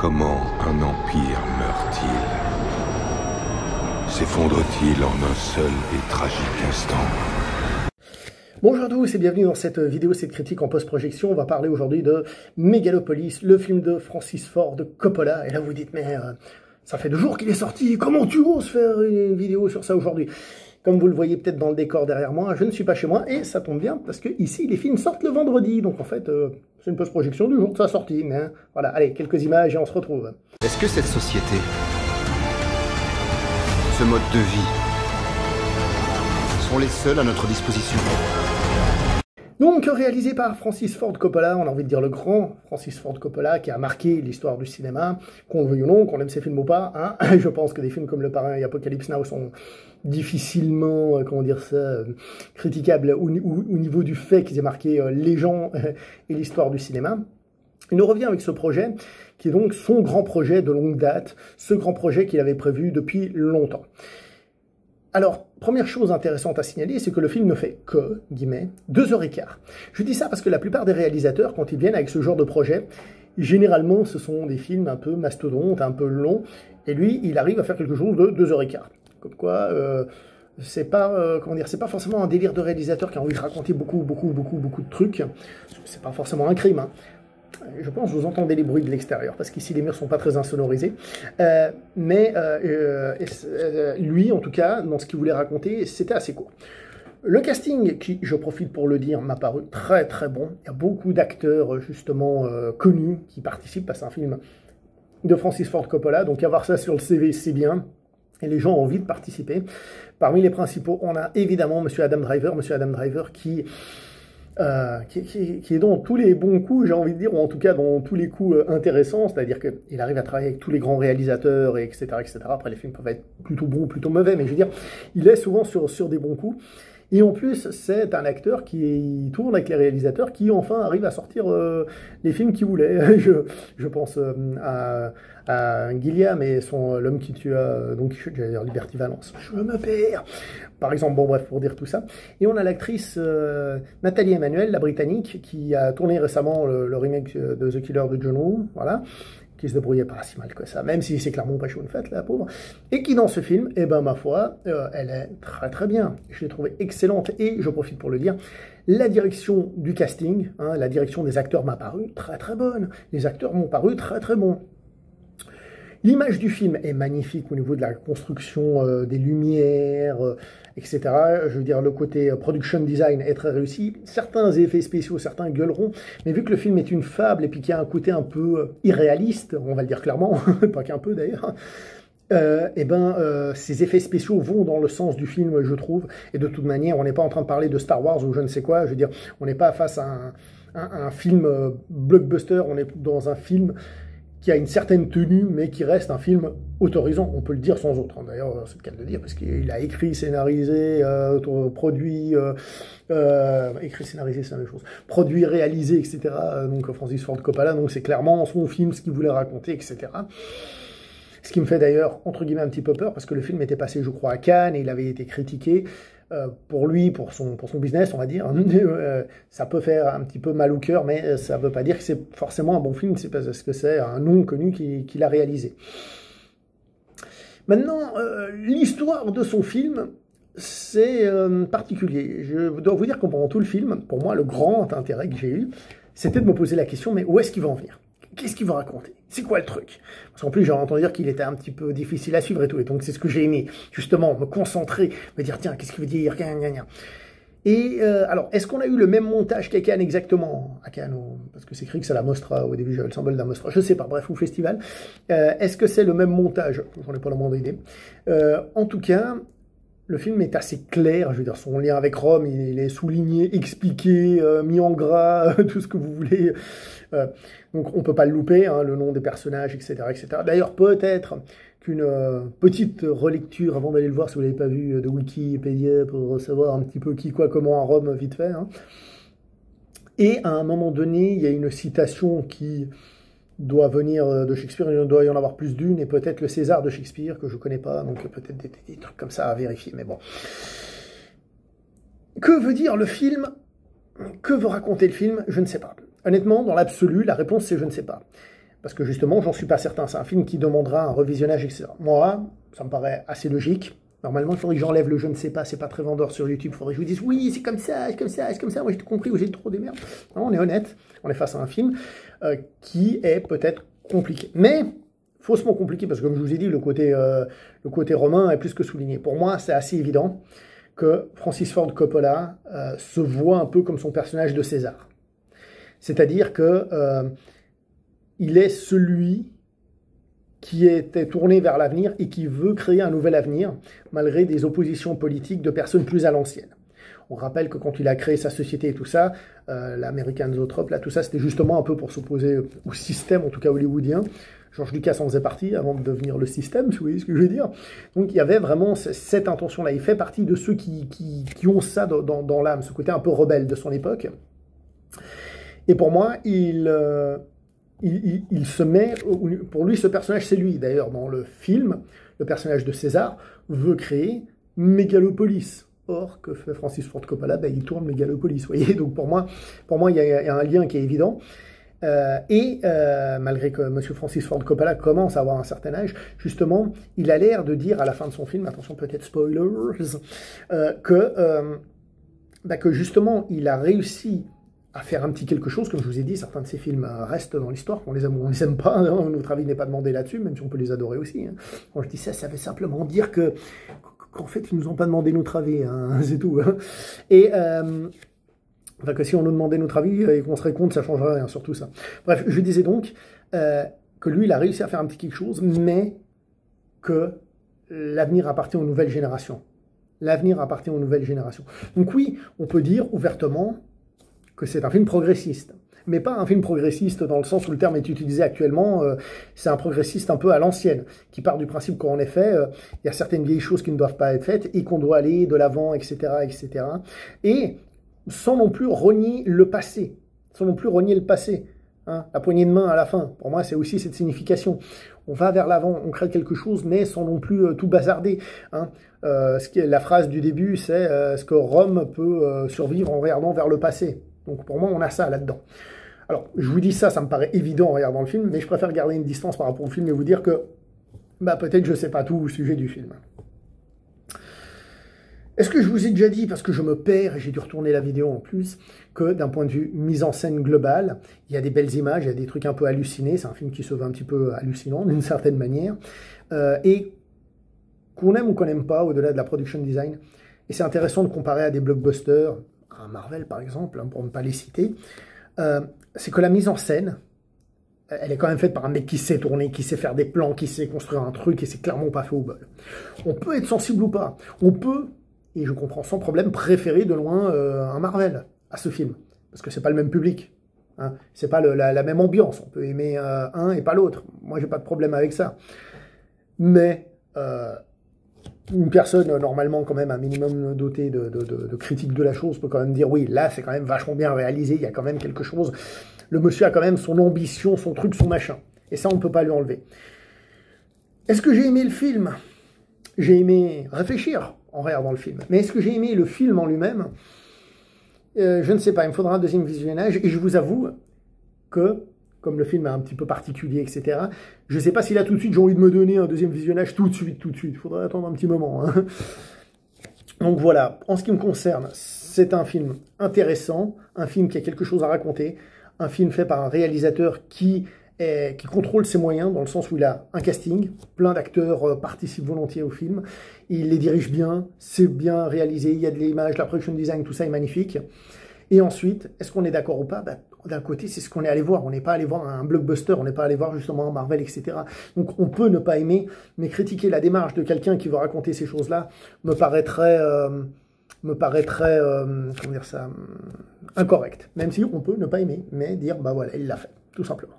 Comment un empire meurt-il? S'effondre-t-il en un seul et tragique instant? Bonjour à tous et bienvenue dans cette vidéo, cette critique en post-projection. On va parler aujourd'hui de Megalopolis, le film de Francis Ford Coppola. Et là vous dites, mais ça fait 2 jours qu'il est sorti, comment tu oses faire une vidéo sur ça aujourd'hui? Comme vous le voyez peut-être dans le décor derrière moi, je ne suis pas chez moi et ça tombe bien parce que ici les films sortent le vendredi. Donc en fait, c'est une post-projection du jour de sa sortie. Mais voilà, allez, quelques images et on se retrouve. Est-ce que cette société, ce mode de vie, sont les seuls à notre disposition? Donc, réalisé par Francis Ford Coppola, on a envie de dire le grand Francis Ford Coppola, qui a marqué l'histoire du cinéma, qu'on le veuille ou non, qu'on aime ses films ou pas, hein. Je pense que des films comme Le Parrain et Apocalypse Now sont difficilement, comment dire ça, critiquables au niveau du fait qu'ils aient marqué les gens et l'histoire du cinéma. Il nous revient avec ce projet, qui est donc son grand projet de longue date, ce grand projet qu'il avait prévu depuis longtemps. Alors, première chose intéressante à signaler, c'est que le film ne fait que, guillemets, 2h15. Je dis ça parce que la plupart des réalisateurs, quand ils viennent avec ce genre de projet, généralement, ce sont des films un peu mastodontes, un peu longs, et lui, il arrive à faire quelque chose de 2h15. Comme quoi, c'est pas, comment dire, c'est pas forcément un délire de réalisateur qui a envie de raconter beaucoup de trucs. C'est pas forcément un crime, hein. Je pense que vous entendez les bruits de l'extérieur, parce qu'ici les murs sont pas très insonorisés. Lui, en tout cas, dans ce qu'il voulait raconter, c'était assez court. Le casting, qui, je profite pour le dire, m'a paru très très bon. Il y a beaucoup d'acteurs, justement, connus qui participent, parce que c'est un film de Francis Ford Coppola, donc avoir ça sur le CV, c'est bien. Et les gens ont envie de participer. Parmi les principaux, on a évidemment Monsieur Adam Driver qui est dans tous les bons coups, j'ai envie de dire, ou en tout cas dans tous les coups intéressants, c'est-à-dire qu'il arrive à travailler avec tous les grands réalisateurs, etc., etc. Après, les films peuvent être plutôt bons ou plutôt mauvais, mais je veux dire, il est souvent sur des bons coups. Et en plus, c'est un acteur qui tourne avec les réalisateurs, qui enfin arrive à sortir les films qu'il voulait. Je pense à Gilliam et l'homme qui tue donc j'allais dire Liberty Valance. Je me perds. Par exemple, bon bref, pour dire tout ça. Et on a l'actrice Nathalie Emmanuel, la britannique, qui a tourné récemment le remake de The Killer de John Woo, voilà, qui se débrouillait pas si mal que ça, même si c'est clairement pas chaud une fête, la pauvre, et qui dans ce film, eh ben ma foi, elle est très très bien. Je l'ai trouvée excellente, et je profite pour le dire, la direction du casting, hein, la direction des acteurs m'a paru très très bonne, les acteurs m'ont paru très très bons. L'image du film est magnifique au niveau de la construction des lumières, etc. Je veux dire, le côté production design est très réussi. Certains effets spéciaux, certains gueuleront. Mais vu que le film est une fable et puis qu'il y a un côté un peu irréaliste, on va le dire clairement, pas qu'un peu d'ailleurs, ces effets spéciaux vont dans le sens du film, je trouve. Et de toute manière, on n'est pas en train de parler de Star Wars ou je ne sais quoi. Je veux dire, on n'est pas face à un film blockbuster, on est dans un film qui a une certaine tenue, mais qui reste un film autorisant, on peut le dire sans autre. D'ailleurs, c'est le cas de le dire, parce qu'il a écrit, scénarisé, produit, écrit, scénarisé, c'est la même chose, produit, réalisé, etc. Donc Francis Ford Coppola, donc c'est clairement son film, ce qu'il voulait raconter, etc. Ce qui me fait d'ailleurs, entre guillemets, un petit peu peur, parce que le film était passé, je crois, à Cannes, et il avait été critiqué. Pour lui, pour son business, on va dire, ça peut faire un petit peu mal au cœur, mais ça ne veut pas dire que c'est forcément un bon film, c'est parce que c'est un nom connu qui l'a réalisé. Maintenant, l'histoire de son film, c'est particulier. Je dois vous dire que pendant tout le film, pour moi, le grand intérêt que j'ai eu, c'était de me poser la question, mais où est-ce qu'il va en venir ? Qu'est-ce qu'il va raconter? C'est quoi le truc? Parce qu'en plus, j'ai entendu dire qu'il était un petit peu difficile à suivre et tout. Et donc, c'est ce que j'ai aimé. Justement, me concentrer, me dire, tiens, qu'est-ce qu'il veut dire? Et alors, est-ce qu'on a eu le même montage qu'à Cannes exactement? À Cannes, parce que c'est écrit que c'est la Mostra, au début, j'avais le symbole de la Mostra. Je sais pas, bref, au festival. Est-ce que c'est le même montage? J'en ai pas la moindre idée. En tout cas, le film est assez clair, je veux dire, son lien avec Rome, il est souligné, expliqué, mis en gras, tout ce que vous voulez. Donc on ne peut pas le louper, hein, le nom des personnages, etc. etc. D'ailleurs, peut-être qu'une petite relecture, avant d'aller le voir, si vous ne l'avez pas vu, de Wikipédia, pour savoir un petit peu qui, quoi, comment à Rome, vite fait. Hein. Et à un moment donné, il y a une citation qui doit venir de Shakespeare, il doit y en avoir plus d'une, et peut-être le César de Shakespeare, que je ne connais pas, donc peut-être des trucs comme ça à vérifier, mais bon. Que veut dire le film? Que veut raconter le film? Je ne sais pas. Honnêtement, dans l'absolu, la réponse c'est je ne sais pas. parce que justement, j'en suis pas certain. C'est un film qui demandera un revisionnage, etc. Moi, ça me paraît assez logique. Normalement, il faudrait que j'enlève le « je ne sais pas », c'est pas très vendeur sur YouTube. Il faudrait que je vous dise « oui, c'est comme ça, c'est comme ça, c'est comme ça ». Moi, j'ai tout compris ou j'ai trop des merdes. Non, on est honnête. On est face à un film qui est peut-être compliqué. Mais faussement compliqué, parce que comme je vous ai dit, le côté romain est plus que souligné. Pour moi, c'est assez évident que Francis Ford Coppola se voit un peu comme son personnage de César. C'est-à-dire que il est celui qui était tourné vers l'avenir et qui veut créer un nouvel avenir, malgré des oppositions politiques de personnes plus à l'ancienne. On rappelle que quand il a créé sa société et tout ça, l'American Zoetrope, là, tout ça, c'était justement un peu pour s'opposer au système, en tout cas hollywoodien. George Lucas en faisait partie avant de devenir le système, si vous voyez ce que je veux dire. Donc il y avait vraiment cette intention-là. Il fait partie de ceux qui ont ça dans l'âme, ce côté un peu rebelle de son époque. Et pour moi, il se met... Pour lui, ce personnage, c'est lui. D'ailleurs, dans le film, le personnage de César veut créer Mégalopolis. Or, que fait Francis Ford Coppola? Ben, il tourne Mégalopolis, vous voyez. Donc pour moi, il y a un lien qui est évident. Malgré que M. Francis Ford Coppola commence à avoir un certain âge, justement, il a l'air de dire à la fin de son film, attention peut-être spoilers, que justement, il a réussi à faire un petit quelque chose. Comme je vous ai dit, certains de ces films restent dans l'histoire, qu'on les aime ou on les aime pas, hein, notre avis n'est pas demandé là-dessus, même si on peut les adorer aussi. Hein. Quand je dis ça, ça veut simplement dire qu'en fait, ils nous ont pas demandé notre avis, hein, c'est tout. Hein. Et... Enfin, que si on nous demandait notre avis et qu'on serait contre, ça ne changerait rien, surtout ça. Bref, je disais donc que lui, il a réussi à faire un petit quelque chose, mais que l'avenir appartient aux nouvelles générations. L'avenir appartient aux nouvelles générations. Donc oui, on peut dire ouvertement que c'est un film progressiste. Mais pas un film progressiste dans le sens où le terme est utilisé actuellement, c'est un progressiste un peu à l'ancienne, qui part du principe qu'en effet, il y a certaines vieilles choses qui ne doivent pas être faites et qu'on doit aller de l'avant, etc., etc. Et sans non plus renier le passé. Hein, la poignée de main à la fin, pour moi, c'est aussi cette signification. On va vers l'avant, on crée quelque chose, mais sans non plus tout bazarder. Hein. La phrase du début, c'est est-ce que Rome peut survivre en regardant vers le passé? Donc pour moi, on a ça là-dedans. Alors, je vous dis ça, ça me paraît évident en regardant le film, mais je préfère garder une distance par rapport au film et vous dire que peut-être je ne sais pas tout au sujet du film. Est-ce que je vous ai déjà dit, parce que je me perds et j'ai dû retourner la vidéo en plus, que d'un point de vue mise en scène globale, il y a des belles images, il y a des trucs un peu hallucinés, c'est un film qui se veut un petit peu hallucinant d'une certaine manière, et qu'on aime ou qu'on n'aime pas au-delà de la production design, et c'est intéressant de comparer à des blockbusters, à Marvel par exemple, hein, pour ne pas les citer, c'est que la mise en scène, elle est quand même faite par un mec qui sait tourner, qui sait faire des plans, qui sait construire un truc, et c'est clairement pas fait au bol. On peut être sensible ou pas, on peut... Et je comprends sans problème préférer de loin un Marvel à ce film. Parce que c'est pas le même public. Hein. C'est pas la même ambiance. On peut aimer un et pas l'autre. Moi, j'ai pas de problème avec ça. Mais une personne, normalement, quand même, un minimum dotée de critique de la chose, peut quand même dire, oui, là, c'est quand même vachement bien réalisé. Il y a quand même quelque chose. Le monsieur a quand même son ambition, son truc, son machin. Et ça, on ne peut pas lui enlever. Est-ce que j'ai aimé le film? J'ai aimé réfléchir en regardant le film. Mais est-ce que j'ai aimé le film en lui-même? Je ne sais pas, il me faudra un deuxième visionnage, et je vous avoue que, comme le film est un petit peu particulier, etc., je ne sais pas si là tout de suite j'ai envie de me donner un deuxième visionnage tout de suite. Il faudrait attendre un petit moment. Hein. Donc voilà, en ce qui me concerne, c'est un film intéressant, un film qui a quelque chose à raconter, un film fait par un réalisateur qui contrôle ses moyens, dans le sens où il a un casting, plein d'acteurs participent volontiers au film, il les dirige bien, c'est bien réalisé, il y a de l'image, la production design, tout ça est magnifique. Et ensuite, est-ce qu'on est d'accord ou pas? D'un côté, c'est ce qu'on est allé voir, on n'est pas allé voir un blockbuster, on n'est pas allé voir justement un Marvel, etc. Donc on peut ne pas aimer, mais critiquer la démarche de quelqu'un qui veut raconter ces choses-là me paraîtrait comment dire ça, incorrect. Même si on peut ne pas aimer, mais dire, voilà, il l'a fait, tout simplement.